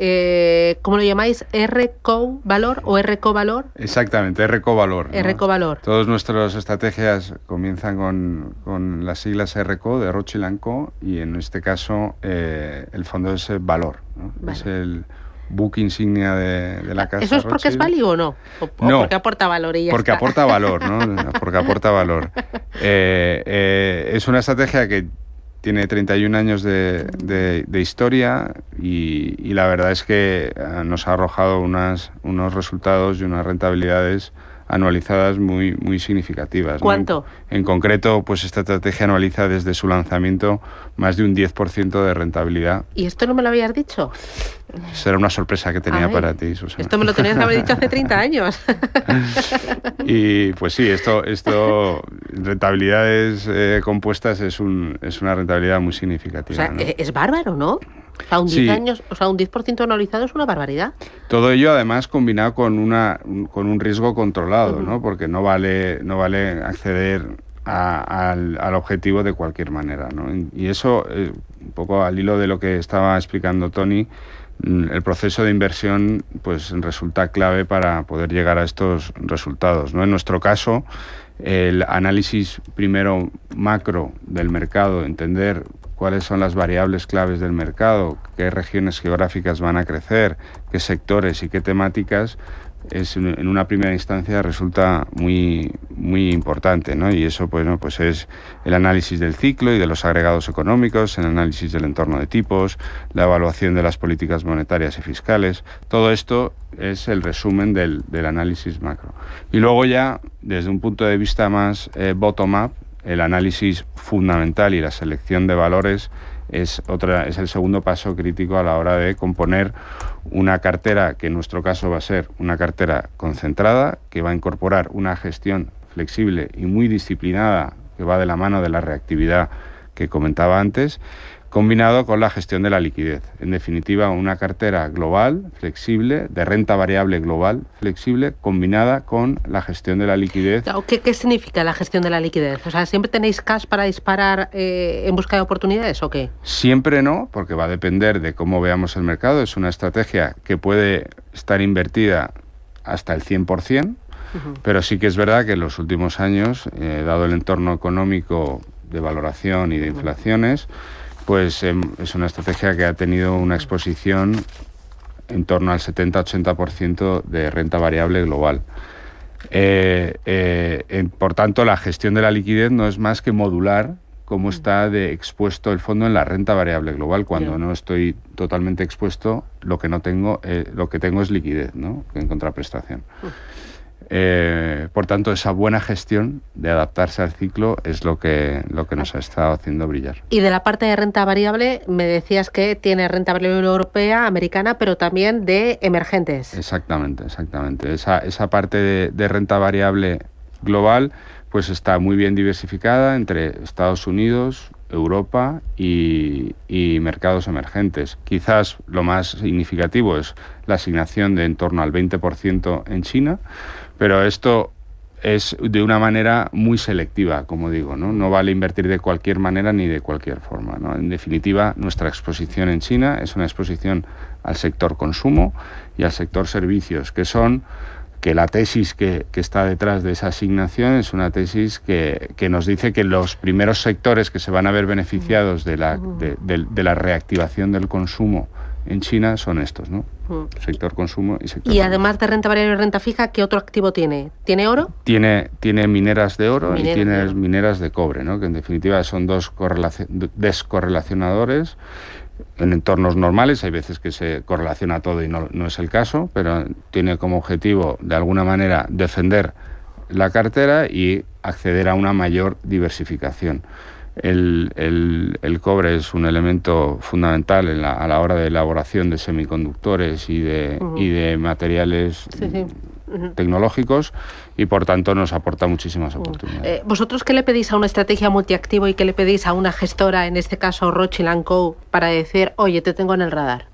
¿cómo lo llamáis? ¿RCO Valor o RCO Valor? Exactamente, RCO Valor, ¿no? RCO Valor. Todas nuestras estrategias comienzan con las siglas RCO de Rothschild & Co, y en este caso el fondo es Valor, ¿no? Vale. Es el buque insignia de la casa. ¿Eso es porque Rothschild. Es value o no? ¿O no, porque aporta valor y ya porque está? Aporta valor, ¿no? Porque aporta valor. Es una estrategia que tiene 31 años de historia y la verdad es que nos ha arrojado unos resultados y unas rentabilidades anualizadas muy significativas, ¿no? ¿Cuánto? En concreto, pues esta estrategia anualiza desde su lanzamiento más de un 10% de rentabilidad. ¿Y esto no me lo habías dicho? Será una sorpresa que tenía para ti, Susana. Esto me lo tenías que haber dicho hace 30 años. Y pues sí, esto rentabilidades compuestas es una rentabilidad muy significativa. O sea, ¿no? Es bárbaro, ¿no? O sea, un 10 años, o sea, un 10% anualizado es una barbaridad. Todo ello además combinado con un riesgo controlado, ¿no? Porque no vale acceder al objetivo de cualquier manera, ¿no? Y eso, un poco al hilo de lo que estaba explicando Tony, el proceso de inversión pues resulta clave para poder llegar a estos resultados, ¿no? En nuestro caso, el análisis primero macro del mercado, entender cuáles son las variables claves del mercado, qué regiones geográficas van a crecer, qué sectores y qué temáticas, en una primera instancia resulta muy importante, ¿no? Y eso pues es el análisis del ciclo y de los agregados económicos, el análisis del entorno de tipos, la evaluación de las políticas monetarias y fiscales. Todo esto es el resumen del análisis macro. Y luego ya, desde un punto de vista más bottom-up, el análisis fundamental y la selección de valores es el segundo paso crítico a la hora de componer una cartera, que en nuestro caso va a ser una cartera concentrada, que va a incorporar una gestión flexible y muy disciplinada, que va de la mano de la reactividad que comentaba antes, combinado con la gestión de la liquidez. En definitiva, una cartera global, flexible, de renta variable global, flexible, combinada con la gestión de la liquidez. ¿Qué significa la gestión de la liquidez? O sea, ¿siempre tenéis cash para disparar en busca de oportunidades o qué? Siempre no, porque va a depender de cómo veamos el mercado. Es una estrategia que puede estar invertida hasta el 100%, pero sí que es verdad que en los últimos años, dado el entorno económico de valoración y de inflaciones, pues es una estrategia que ha tenido una exposición en torno al 70-80% de renta variable global. Por tanto, la gestión de la liquidez no es más que modular cómo está expuesto el fondo en la renta variable global. Cuando no estoy totalmente expuesto, lo que tengo es liquidez, ¿no? En contraprestación. Por tanto, esa buena gestión de adaptarse al ciclo es lo que nos ha estado haciendo brillar. Y de la parte de renta variable, me decías que tiene renta variable europea, americana, pero también de emergentes. Exactamente. Esa parte de renta variable global pues está muy bien diversificada entre Estados Unidos, Europa y mercados emergentes. Quizás lo más significativo es la asignación de en torno al 20% en China, pero esto es de una manera muy selectiva, como digo, ¿no? No vale invertir de cualquier manera ni de cualquier forma, ¿no? En definitiva, nuestra exposición en China es una exposición al sector consumo y al sector servicios, que la tesis que está detrás de esa asignación es una tesis que nos dice que los primeros sectores que se van a ver beneficiados de la reactivación del consumo en China son estos, ¿no? Sector consumo y sector... Y además de renta variable y renta fija, ¿qué otro activo tiene? ¿Tiene oro? Tiene mineras de oro y tiene mineras de cobre, ¿no? Que en definitiva son dos descorrelacionadores. En entornos normales hay veces que se correlaciona todo y no es el caso, pero tiene como objetivo de alguna manera defender la cartera y acceder a una mayor diversificación. El cobre es un elemento fundamental a la hora de elaboración de semiconductores y de materiales tecnológicos, y por tanto nos aporta muchísimas oportunidades. ¿Vosotros qué le pedís a una estrategia multiactivo y qué le pedís a una gestora, en este caso Rothschild & Co, para decir, oye, te tengo en el radar?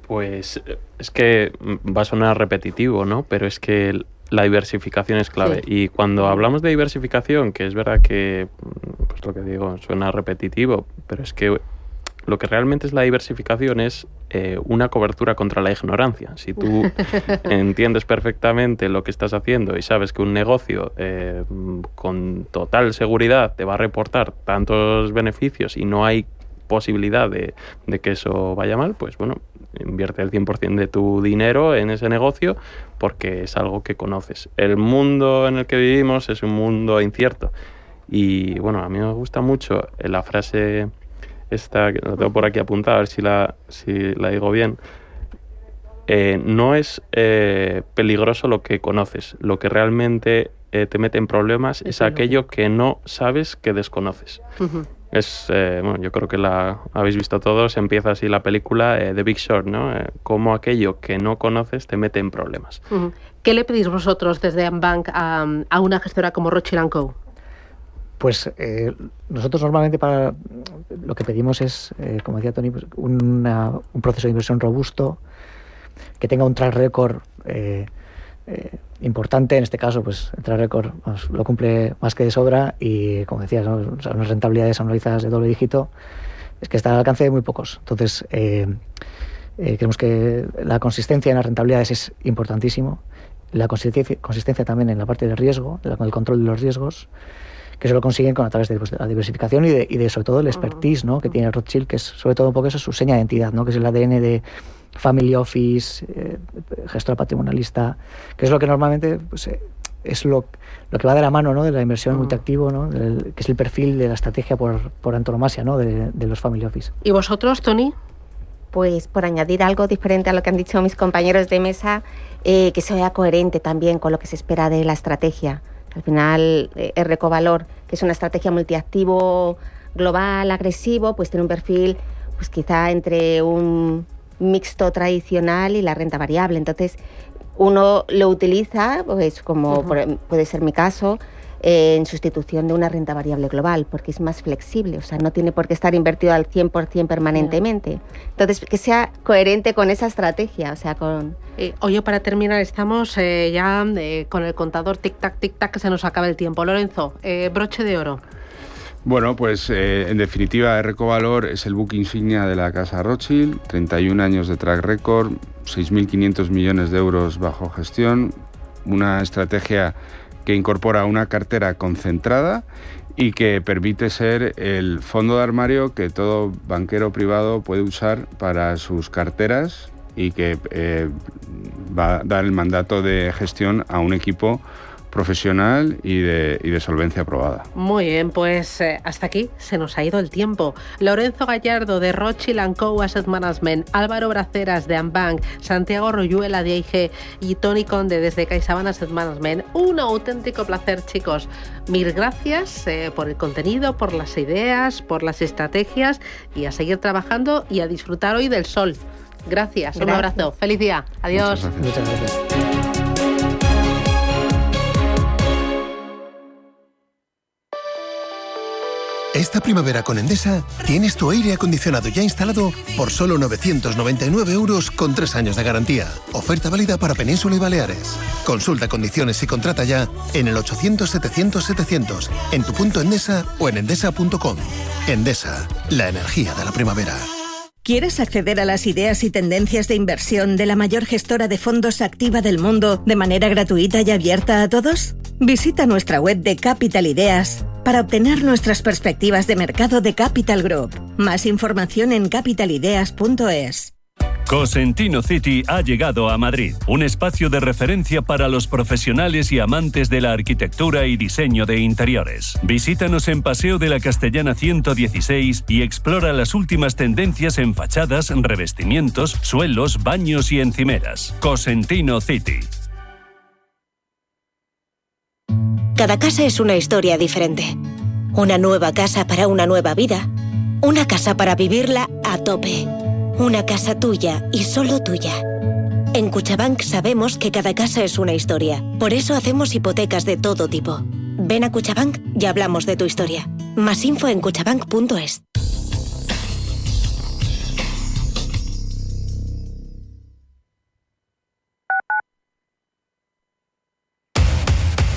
Pues es que va a sonar repetitivo, ¿no? Pero es que la diversificación es clave. Y cuando hablamos de diversificación, que es verdad que, pues lo que digo, suena repetitivo, pero es que lo que realmente es la diversificación es una cobertura contra la ignorancia. Si tú entiendes perfectamente lo que estás haciendo y sabes que un negocio con total seguridad te va a reportar tantos beneficios y no hay posibilidad de que eso vaya mal, pues bueno, invierte el 100% de tu dinero en ese negocio porque es algo que conoces. El mundo en el que vivimos es un mundo incierto y bueno, a mí me gusta mucho la frase esta, que la tengo por aquí apuntada, a ver si la digo bien. No es peligroso lo que conoces, lo que realmente te mete en problemas es aquello que no sabes que desconoces. Bueno, yo creo que la habéis visto todos, empieza así la película The Big Short, ¿no? Cómo aquello que no conoces te mete en problemas. ¿Qué le pedís vosotros desde Ambank a una gestora como Rothschild & Co? Pues nosotros normalmente para lo que pedimos es, como decía Tony, pues un proceso de inversión robusto, que tenga un track record importante. En este caso, pues el track record lo cumple más que de sobra y, como decías, ¿no? O sea, unas rentabilidades anualizadas de doble dígito es que está al alcance de muy pocos. Entonces, creemos que la consistencia en las rentabilidades es importantísimo. La consistencia también en la parte del riesgo, con el control de los riesgos, que se lo consiguen a través de la diversificación y de sobre todo el expertise, ¿no?, que tiene Rothschild, que es sobre todo un poco eso, su seña de identidad, ¿no?, que es el ADN de Family Office, gestor patrimonialista, que es lo que normalmente pues, es lo que va de la mano, ¿no?, de la inversión multiactivo, ¿no?, que es el perfil de la estrategia por antonomasia, ¿no?, de los Family Office. ¿Y vosotros, Tony? Pues por añadir algo diferente a lo que han dicho mis compañeros de mesa, que sea coherente también con lo que se espera de la estrategia. Al final, Recovalor, que es una estrategia multiactivo global, agresivo, pues tiene un perfil pues quizá entre un mixto tradicional y la renta variable. Entonces, uno lo utiliza, pues como puede ser mi caso, en sustitución de una renta variable global, porque es más flexible, o sea, no tiene por qué estar invertido al 100% permanentemente. Entonces, que sea coherente con esa estrategia, o sea, con... Oye, para terminar, estamos ya con el contador tic-tac, tic-tac, que se nos acaba el tiempo. Lorenzo, broche de oro. Bueno, pues en definitiva, Recovalor es el buque insignia de la casa Rothschild, 31 años de track record, 6.500 millones de euros bajo gestión, una estrategia que incorpora una cartera concentrada y que permite ser el fondo de armario que todo banquero privado puede usar para sus carteras y que va a dar el mandato de gestión a un equipo profesional y de solvencia aprobada. Muy bien, pues hasta aquí se nos ha ido el tiempo. Lorenzo Gallardo de Rothschild & Co Asset Management, Álvaro Braceras de Ambank, Santiago Royuela de AIG y Tony Conde desde CaixaBank Asset Management. Un auténtico placer, chicos. Mil gracias por el contenido, por las ideas, por las estrategias y a seguir trabajando y a disfrutar hoy del sol. Gracias. Un abrazo. Feliz día. Adiós. Muchas gracias. Esta primavera con Endesa tienes tu aire acondicionado ya instalado por solo 999 euros con 3 años de garantía. Oferta válida para Península y Baleares. Consulta condiciones y contrata ya en el 800-700-700, en tu punto Endesa o en endesa.com. Endesa, la energía de la primavera. ¿Quieres acceder a las ideas y tendencias de inversión de la mayor gestora de fondos activa del mundo de manera gratuita y abierta a todos? Visita nuestra web de Capital Ideas para obtener nuestras perspectivas de mercado de Capital Group. Más información en capitalideas.es. Cosentino City ha llegado a Madrid, un espacio de referencia para los profesionales y amantes de la arquitectura y diseño de interiores. Visítanos en Paseo de la Castellana 116 y explora las últimas tendencias en fachadas, revestimientos, suelos, baños y encimeras. Cosentino City. Cada casa es una historia diferente. Una nueva casa para una nueva vida. Una casa para vivirla a tope. Una casa tuya y solo tuya. En Cuchabank sabemos que cada casa es una historia. Por eso hacemos hipotecas de todo tipo. Ven a Cuchabank y hablamos de tu historia. Más info en cuchabank.es.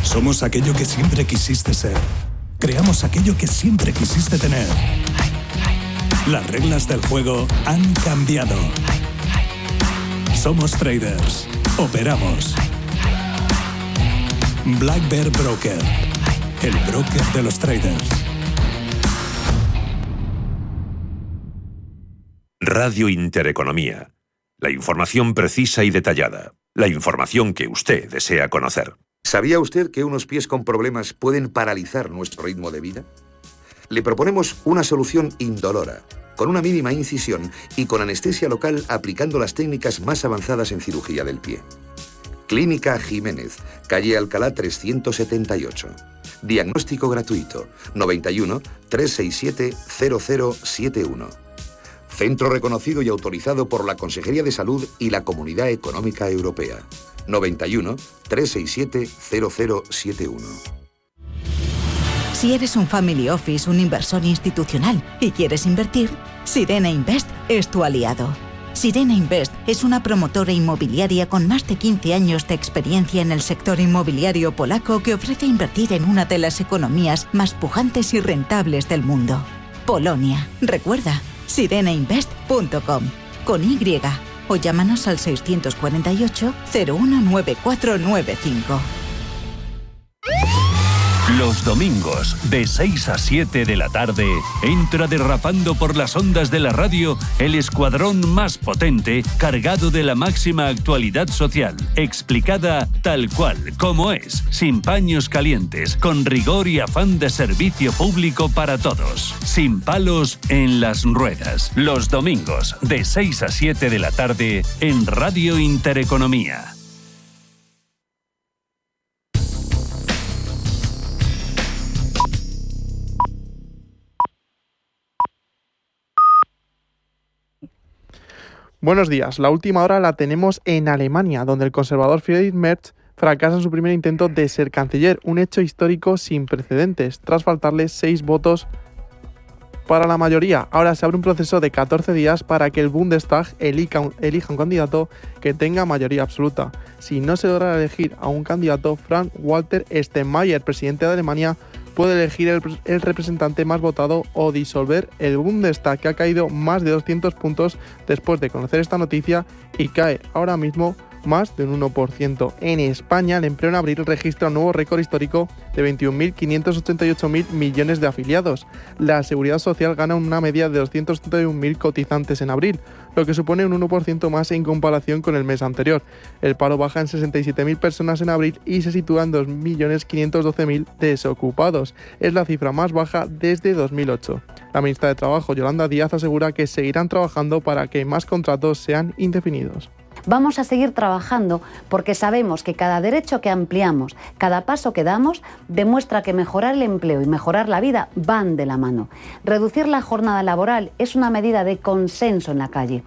Somos aquello que siempre quisiste ser. Creamos aquello que siempre quisiste tener. Las reglas del juego han cambiado. Somos traders. Operamos. Black Bear Broker. El broker de los traders. Radio Intereconomía. La información precisa y detallada. La información que usted desea conocer. ¿Sabía usted que unos pies con problemas pueden paralizar nuestro ritmo de vida? Le proponemos una solución indolora, con una mínima incisión y con anestesia local aplicando las técnicas más avanzadas en cirugía del pie. Clínica Jiménez, calle Alcalá 378. Diagnóstico gratuito, 91 367 0071. Centro reconocido y autorizado por la Consejería de Salud y la Comunidad Económica Europea. 91 367 0071. Si eres un family office, un inversor institucional y quieres invertir, Sirena Invest es tu aliado. Sirena Invest es una promotora inmobiliaria con más de 15 años de experiencia en el sector inmobiliario polaco que ofrece invertir en una de las economías más pujantes y rentables del mundo. Polonia. Recuerda, sirenainvest.com con Y o llámanos al 648 019495. Los domingos, de 6 a 7 de la tarde, entra derrapando por las ondas de la radio el escuadrón más potente, cargado de la máxima actualidad social, explicada tal cual, como es, sin paños calientes, con rigor y afán de servicio público para todos, sin palos en las ruedas. Los domingos, de 6 a 7 de la tarde, en Radio Intereconomía. Buenos días. La última hora la tenemos en Alemania, donde el conservador Friedrich Merz fracasa en su primer intento de ser canciller, un hecho histórico sin precedentes, tras faltarle 6 votos para la mayoría. Ahora se abre un proceso de 14 días para que el Bundestag elija un candidato que tenga mayoría absoluta. Si no se logra elegir a un candidato, Frank-Walter Steinmeier, presidente de Alemania, puede elegir el representante más votado o disolver el Bundestag, que ha caído más de 200 puntos después de conocer esta noticia y cae ahora mismo más de un 1%. En España, el empleo en abril registra un nuevo récord histórico de 21.588.000 millones de afiliados. La Seguridad Social gana una media de 231.000 cotizantes en abril, lo que supone un 1% más en comparación con el mes anterior. El paro baja en 67.000 personas en abril y se sitúa en 2.512.000 desocupados. Es la cifra más baja desde 2008. La ministra de Trabajo, Yolanda Díaz, asegura que seguirán trabajando para que más contratos sean indefinidos. Vamos a seguir trabajando porque sabemos que cada derecho que ampliamos, cada paso que damos, demuestra que mejorar el empleo y mejorar la vida van de la mano. Reducir la jornada laboral es una medida de consenso en la calle.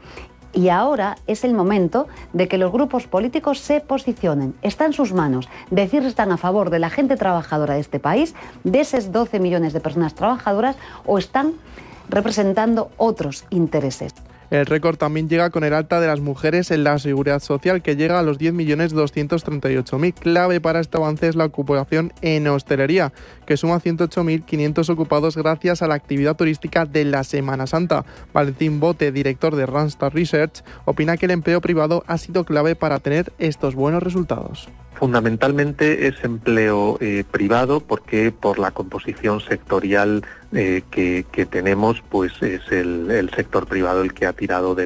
Y ahora es el momento de que los grupos políticos se posicionen. Está en sus manos decir si están a favor de la gente trabajadora de este país, de esos 12 millones de personas trabajadoras, o están representando otros intereses. El récord también llega con el alta de las mujeres en la Seguridad Social, que llega a los 10.238.000. Clave para este avance es la ocupación en hostelería, que suma 108.500 ocupados gracias a la actividad turística de la Semana Santa. Valentín Bote, director de Randstad Research, opina que el empleo privado ha sido clave para tener estos buenos resultados. Fundamentalmente es empleo privado, porque por la composición sectorial que tenemos, pues es el sector privado el que ha tirado del